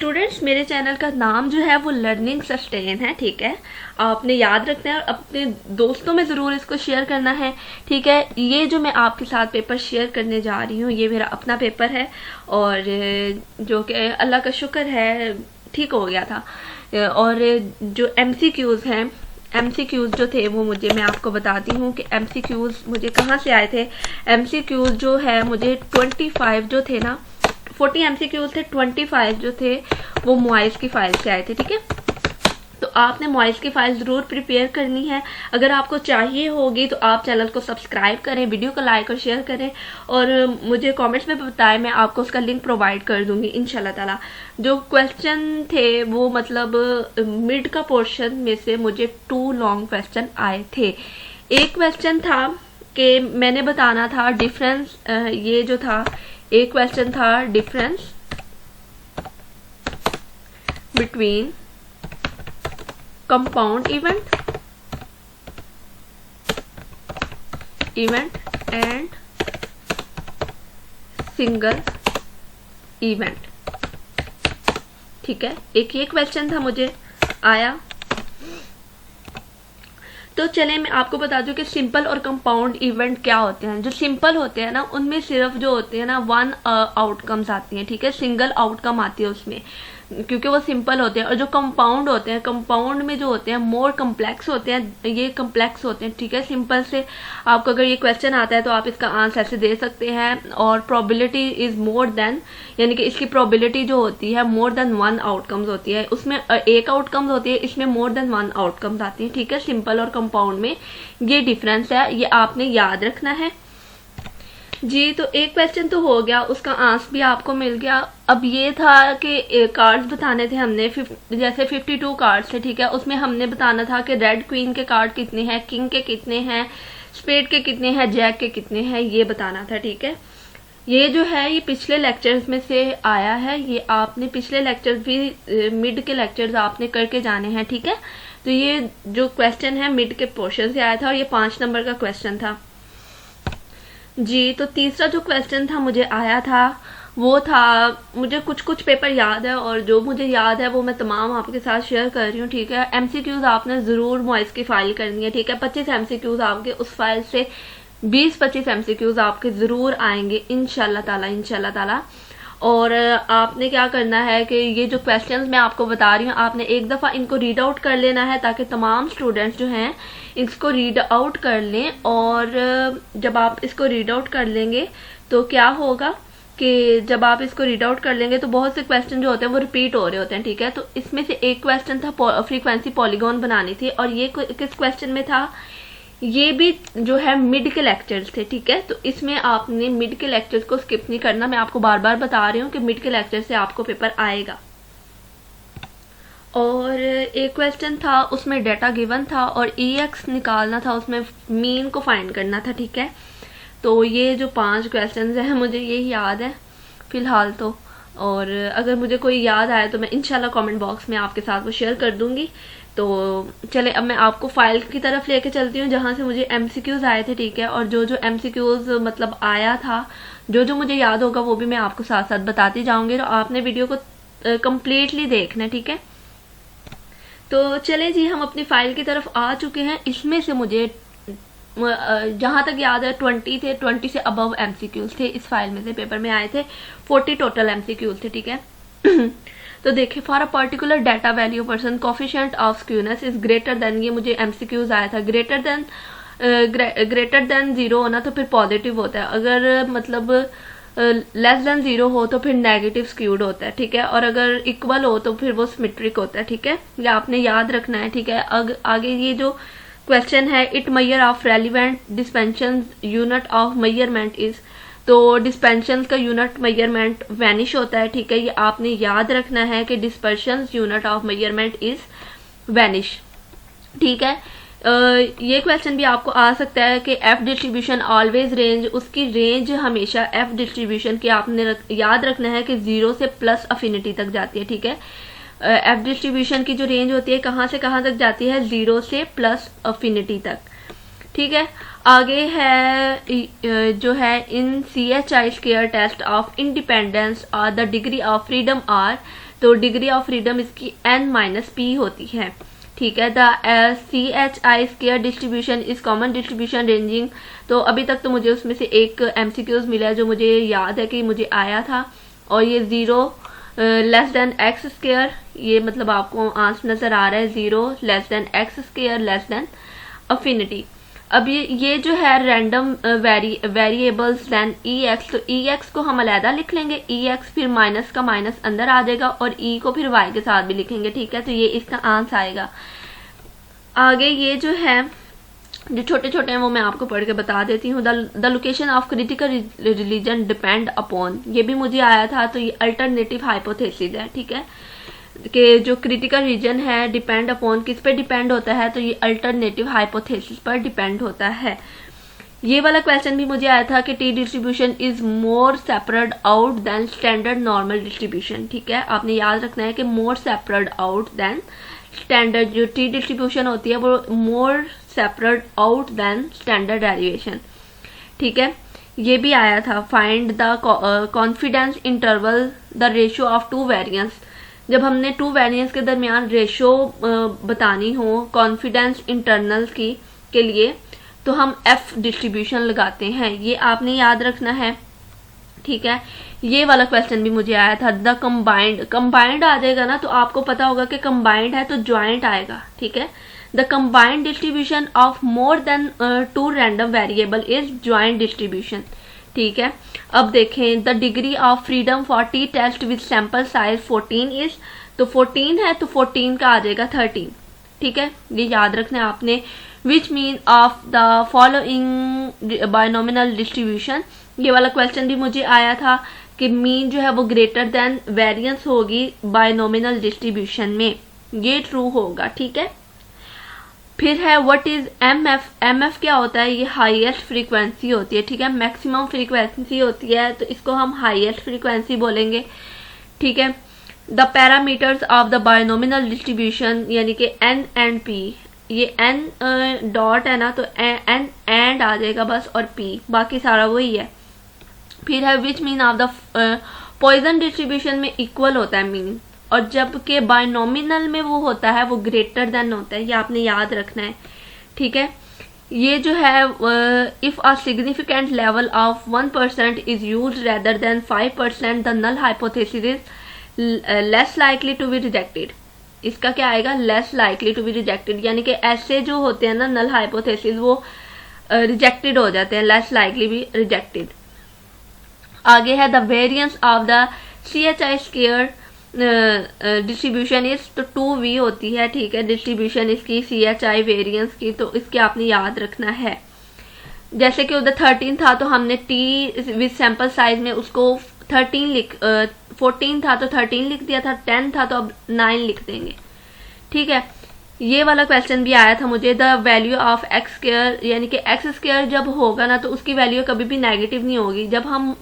Students, मेरे channel का नाम जो है वो लर्निंग सस्टेन है। ठीक है, आपने याद रखना है और अपने दोस्तों में ज़रूर इसको शेयर करना है। ठीक है, ये जो मैं आपके साथ पेपर शेयर करने जा रही हूँ ये मेरा अपना पेपर है और जो कि अल्लाह का शुक्र है ठीक हो गया था। और जो MCQs हैं, MCQs जो थे वो मैं आपको बताती हूँ कि MCQs मुझे कहाँ से आए थे। MCQs जो है मुझे 25 जो थे ना, 40 MCQs थे, 25 जो थे वो मॉइस की फाइल से आए थे। ठीक है, तो आपने मॉइस की फाइल ज़रूर प्रिपेयर करनी है। अगर आपको चाहिए होगी तो आप चैनल को सब्सक्राइब करें, वीडियो को लाइक और शेयर करें और मुझे कमेंट्स में बताएं, मैं आपको उसका लिंक प्रोवाइड कर दूंगी इंशाल्लाह ताला। जो क्वेश्चन थे वो मतलब मिड का पोर्शन में से मुझे 2 लॉन्ग क्वेश्चन आए थे। एक क्वेश्चन था कि मैंने बताना था डिफरेंस, ये जो था एक क्वेश्चन था difference between compound event and single event. ठीक है, एक ये क्वेश्चन था मुझे आया। तो चले मैं आपको बता दूं कि सिंपल और कंपाउंड इवेंट क्या होते हैं। जो सिंपल होते हैं ना उनमें सिर्फ जो होते हैं ना 1 आउटकम्स आती हैं। ठीक है, सिंगल आउटकम आती है उसमें क्योंकि वो सिंपल होते हैं। और जो कंपाउंड होते हैं, कंपाउंड में जो होते हैं मोर कम्प्लेक्स होते हैं, ये कम्प्लेक्स होते हैं। ठीक है, सिंपल से आपको अगर ये क्वेश्चन आता है तो आप इसका आंसर ऐसे दे सकते हैं। और प्रोबेबिलिटी इज मोर देन, यानी कि इसकी प्रोबेबिलिटी जो होती है मोर देन 1 आउटकम्स होती है। उसमें एक आउटकम्स होती है, इसमें मोर देन 1 आउटकम्स आती है। ठीक है, सिंपल और कंपाउंड में ये डिफरेंस है, ये आपने याद रखना है जी। तो एक क्वेश्चन तो हो गया, उसका आंसर भी आपको मिल गया। अब ये था कि कार्ड्स बताने थे हमने, जैसे 52 कार्ड्स थे। ठीक है, उसमें हमने बताना था कि रेड क्वीन के कार्ड कितने हैं, किंग के कितने हैं, स्पेड के कितने हैं, जैक के कितने हैं, ये बताना था। ठीक है, ये जो है ये पिछले लेक्चर्स में से आया है। ये आपने पिछले लेक्चर्स भी, मिड के लेक्चर्स आपने करके जाने हैं। ठीक है, तो ये जो क्वेश्चन है मिड के पोर्शन से आया था और ये 5 नंबर का क्वेश्चन था जी। तो तीसरा जो क्वेश्चन था मुझे आया था वो था, मुझे कुछ कुछ पेपर याद है और जो मुझे याद है वो मैं तमाम आपके साथ शेयर कर रही हूँ। ठीक है, MCQs आपने ज़रूर मॉइस की फाइल करनी है। ठीक है, 25 MCQs आपके उस फाइल से 20-25 MCQs आपके ज़रूर आएंगे इंशाल्लाह ताला। और आपने क्या करना है कि ये जो क्वेश्चंस मैं आपको बता रही हूँ आपने एक दफ़ा इनको रीड आउट कर लेना है ताकि तमाम स्टूडेंट्स जो हैं इसको रीड आउट कर लें। और जब आप इसको रीड आउट कर लेंगे तो क्या होगा कि जब आप इसको रीड आउट कर लेंगे तो बहुत से क्वेश्चन जो होते हैं वो रिपीट हो रहे होते हैं। ठीक है, तो इसमें से एक क्वेश्चन था फ्रीक्वेंसी पॉलीगॉन बनानी थी और ये किस क्वेश्चन में था, ये भी जो है मिड के लेक्चर्स थे। ठीक है, तो इसमें आपने मिड के लेक्चर्स को स्किप नहीं करना। मैं आपको बार बार बता रही हूँ कि मिड के लेक्चर से आपको पेपर आएगा। और एक क्वेश्चन था उसमें डाटा गिवन था और EX निकालना था, उसमें मीन को फाइंड करना था। ठीक है, तो ये जो 5 क्वेश्चन हैं मुझे यही याद है फिलहाल तो। और अगर मुझे कोई याद आए तो मैं इंशाल्लाह कमेंट बॉक्स में आपके साथ वो शेयर कर दूंगी। तो चले अब मैं आपको फाइल की तरफ लेके चलती हूँ जहाँ से मुझे MCQs आए थे। ठीक है, और जो MCQs मतलब आया था, जो मुझे याद होगा वो भी मैं आपको साथ साथ बताती जाऊंगी। तो आपने वीडियो को कम्प्लीटली देखना है। ठीक है, तो चले जी हम अपनी फाइल की तरफ आ चुके हैं। इसमें से मुझे जहां तक याद है 20 थे, 20 से अबव MCQs थे इस फाइल में से, पेपर में आए थे 40 टोटल MCQs थे। ठीक है तो देखिए, for a particular data value person coefficient of skewness is greater than, ये मुझे MCQs आया था। ग्रेटर देन 0 होना तो फिर पॉजिटिव होता है, अगर मतलब लेस देन 0 हो तो फिर नेगेटिव स्क्यूड होता है। ठीक है, और अगर इक्वल हो तो फिर वो सिमेट्रिक होता है। ठीक है, ये आपने याद रखना है। ठीक है, आगे ये जो क्वेश्चन है, it measure of relevant dispensation unit of measurement is, तो डिस्पेंशन का यूनिट मेजरमेंट वैनिश होता है। ठीक है, ये आपने याद रखना है कि dispersion unit of measurement is vanish. ठीक है, ये क्वेश्चन भी आपको आ सकता है कि F डिस्ट्रीब्यूशन ऑलवेज रेंज, उसकी रेंज हमेशा F डिस्ट्रीब्यूशन की आपने याद रखना है कि 0 से प्लस अफिनिटी तक जाती है। ठीक है, F डिस्ट्रीब्यूशन की जो रेंज होती है कहाँ से कहाँ तक जाती है, 0 से प्लस अफिनिटी तक। ठीक है, आगे है जो है in CHI square test of independence और the degree of freedom are तो डिग्री ऑफ फ्रीडम इसकी n-p होती है, ठीक है। The CHI square distribution is common distribution ranging, तो अभी तक तो मुझे उसमें से एक MCQs मिला है जो मुझे याद है कि मुझे आया था, और ये 0 लेस देन एक्स स्क्वायर, ये मतलब आपको आंसर नजर आ रहा है 0 less than x square less than affinity. अब ये जो है रैंडम वेरिएबल्स देन EX, तो EX को हम अलहदा लिख लेंगे, EX फिर माइनस का माइनस अंदर आ जाएगा, और E को फिर Y के साथ भी लिखेंगे, ठीक है। तो ये इसका आंसर आएगा। आगे ये जो है जो छोटे छोटे हैं वो मैं आपको पढ़ के बता देती हूँ। The location of critical religion depend upon, ये भी मुझे आया था, तो ये अल्टरनेटिव हाइपोथेसिस है, ठीक है, कि जो क्रिटिकल रीजन है डिपेंड अपॉन किस पे डिपेंड होता है, तो ये अल्टरनेटिव हाइपोथेसिस पर डिपेंड होता है। ये वाला क्वेश्चन भी मुझे आया था कि T distribution is more separate out than standard normal distribution, ठीक है। आपने याद रखना है कि more separate out than standard, जो टी डिस्ट्रीब्यूशन होती है वो more separate out than standard derivation, ठीक है। ये भी आया था find the confidence interval the ratio of two variance, जब हमने टू वेरिएंस के दरमियान रेशो बतानी हो कॉन्फिडेंस इंटरनल्स की के लिए, तो हम F डिस्ट्रीब्यूशन लगाते हैं, ये आपने याद रखना है, ठीक है। ये वाला क्वेश्चन भी मुझे आया था। द कंबाइंड आ जाएगा ना, तो आपको पता होगा कि कंबाइंड है तो ज्वाइंट आएगा, ठीक है। The combined distribution of more than 2 random variable is joint distribution, ठीक है। अब देखें the degree of freedom for T test with sample size 14 is, तो 14 है तो 14 का आ जाएगा 13, ठीक है, ये याद रखना है आपने। Which mean of the following binominal distribution, ये वाला क्वेश्चन भी मुझे आया था कि मीन जो है वो ग्रेटर देन वेरिएंस होगी बायनोमिनल डिस्ट्रीब्यूशन में, ये ट्रू होगा, ठीक है। फिर है व्हाट इज MF क्या होता है, ये हाईएस्ट फ्रीक्वेंसी होती है, ठीक है, मैक्सिमम फ्रीक्वेंसी होती है, तो इसको हम हाईएस्ट फ्रीक्वेंसी बोलेंगे, ठीक है। The parameters of the binominal distribution यानी कि N एंड P, ये N डॉट है ना, तो N एंड आ जाएगा बस, और P बाकी सारा वही है। फिर है विच mean of the Poisson distribution में इक्वल होता है मीन, और जबकि बायनोमिनल में वो होता है वो ग्रेटर देन होता है, ये आपने याद रखना है, ठीक है। ये जो है if a significant level of 1% is used rather than 5%, the null hypothesis is less likely to be rejected, इसका क्या आएगा, less likely to be rejected, यानी कि ऐसे जो होते हैं ना नल हाइपोथेसिस वो रिजेक्टेड हो जाते हैं, लेस लाइकली बी रिजेक्टेड। आगे है the variance of the CHI square distribution is, तो 2V होती है, ठीक है, डिस्ट्रीब्यूशन इसकी CHI वेरिएंस की, तो इसके आपने याद रखना है। जैसे कि उधर 13 था तो हमने T विद सैंपल साइज में उसको 14 था तो 13 लिख दिया था, 10 था तो अब 9 लिख देंगे, ठीक है। ये वाला क्वेश्चन भी आया था मुझे, the value of x square, यानी कि एक्स स्क्वायर जब होगा ना तो उसकी वैल्यू कभी भी नेगेटिव नहीं होगी। जब हम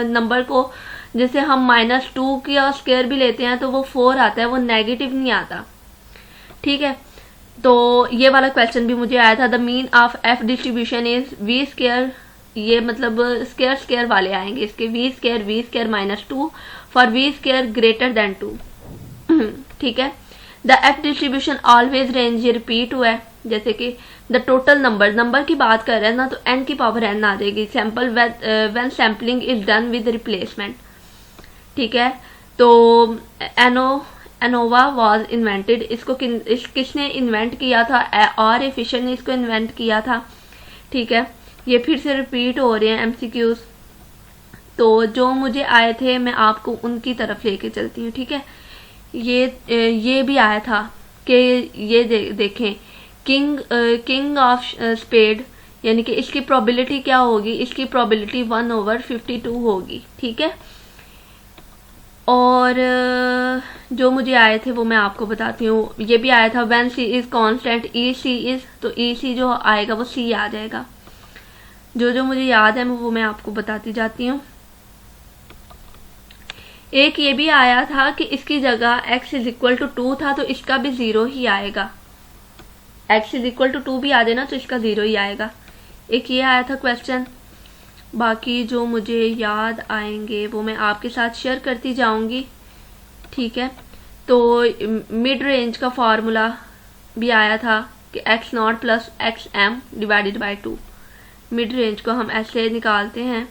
नंबर को जैसे हम -2 का स्क्वायर भी लेते हैं तो वो 4 आता है, वो नेगेटिव नहीं आता, ठीक है। तो ये वाला क्वेश्चन भी मुझे आया था। The mean of F distribution is V square, ये मतलब स्क्वायर वाले आएंगे इसके, V square -2 for V square greater than 2, ठीक है। The F distribution always range, ये रिपीट हुआ है, जैसे कि द टोटल नंबर की बात कर रहे हैं ना तो n की पावर n आ जाएगी, sample when sampling is done with replacement, ठीक है। तो एनोवा वाज इन्वेंटेड, इसको किसने इन्वेंट किया था, R.A. फिशर ने इसको इन्वेंट किया था, ठीक है। ये फिर से रिपीट हो रहे हैं MCQs, तो जो मुझे आए थे मैं आपको उनकी तरफ लेके चलती हूँ, ठीक है। ये भी आया था कि ये देखें किंग ऑफ स्पेड, यानी कि इसकी प्रोबेबिलिटी क्या होगी, इसकी प्रोबेबिलिटी 1/52 होगी, ठीक है। और जो मुझे आए थे वो मैं आपको बताती हूँ। ये भी आया था when C is constant EC is, तो EC जो आएगा वो C आ जाएगा। जो मुझे याद है वो मैं आपको बताती जाती हूँ। एक ये भी आया था कि इसकी जगह x = 2 था तो इसका भी 0 ही आएगा, x = 2 भी आ जाए ना तो इसका 0 ही आएगा। एक ये आया था क्वेश्चन, बाकी जो मुझे याद आएंगे वो मैं आपके साथ शेयर करती जाऊंगी, ठीक है। तो मिड रेंज का फॉर्मूला भी आया था कि x0 plus XM divided by 2। Mid range को हम ऐसे निकालते हैं,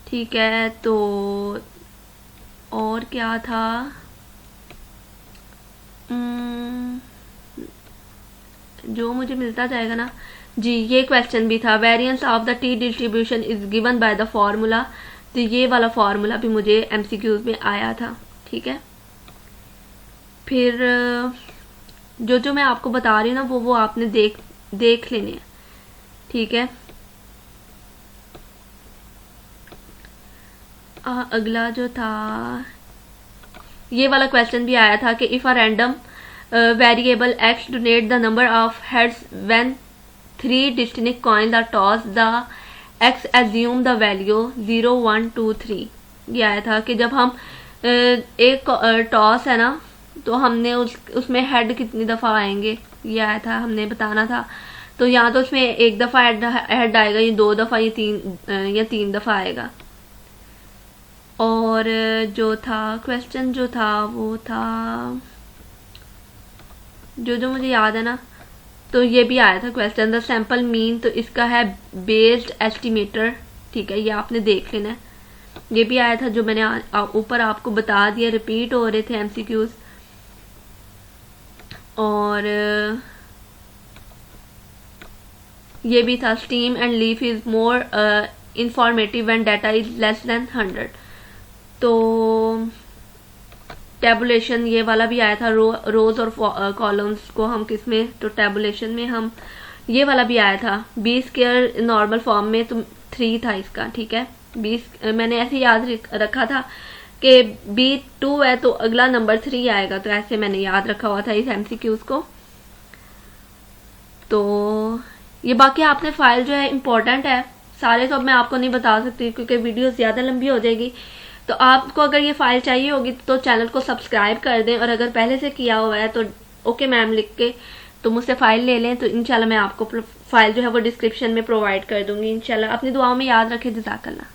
ठीक है। तो और क्या था, जो मुझे मिलता जाएगा ना जी, ये क्वेश्चन भी था, variance of the T distribution is given by the formula. तो ये वाला फॉर्मूला भी मुझे एमसीक्यूज में आया था, ठीक है। फिर जो जो मैं आपको बता रही हूँ ना वो आपने देख लेने हैं, ठीक है। अगला जो था, ये वाला क्वेश्चन भी आया था कि if a random variable x donate the number of heads when 3 distinct coin the toss the x assume the value 0 1 2 3। ये आया था कि जब हम एक टॉस है ना, तो हमने उसमें हेड कितनी दफ़ा आएंगे ये आया था, हमने बताना था। तो यहाँ तो उसमें एक दफ़ा हेड आएगा, ये 2 दफ़ा, ये 3 दफ़ा आएगा। और जो था क्वेश्चन जो था वो था, जो मुझे याद है ना, तो ये भी आया था क्वेश्चन द सैंपल मीन। तो इसका है बेस्ड एस्टिमेटर, ठीक है, ये आपने देख लेना है। ये भी आया था जो मैंने ऊपर आपको बता दिया, रिपीट हो रहे थे एमसीक्यूज। और ये भी था steam and leaf is more informative when data is less than 100। तो टेबुलेशन ये वाला भी आया था, रोज और कॉलम्स को हम किस में, तो टेबुलेशन में हम, ये वाला भी आया था बी स्क्वायर नॉर्मल फॉर्म में, तो 3 था इसका, ठीक है। मैंने ऐसे याद रखा था कि B2 है तो अगला नंबर 3 आएगा, तो ऐसे मैंने याद रखा हुआ था इस एमसीक्यूज को। तो ये बाकी आपने फाइल जो है इम्पोर्टेंट है, सारे सब मैं आपको नहीं बता सकती क्योंकि वीडियो ज़्यादा लंबी हो जाएगी। तो आपको अगर ये फाइल चाहिए होगी तो चैनल को सब्सक्राइब कर दें, और अगर पहले से किया हुआ है तो ओके मैम लिख के तो मुझसे फाइल ले लें। तो इंशाल्लाह मैं आपको फाइल जो है वो डिस्क्रिप्शन में प्रोवाइड कर दूंगी। इंशाल्लाह अपनी दुआओं में याद रखें। जज़ाकल्लाह।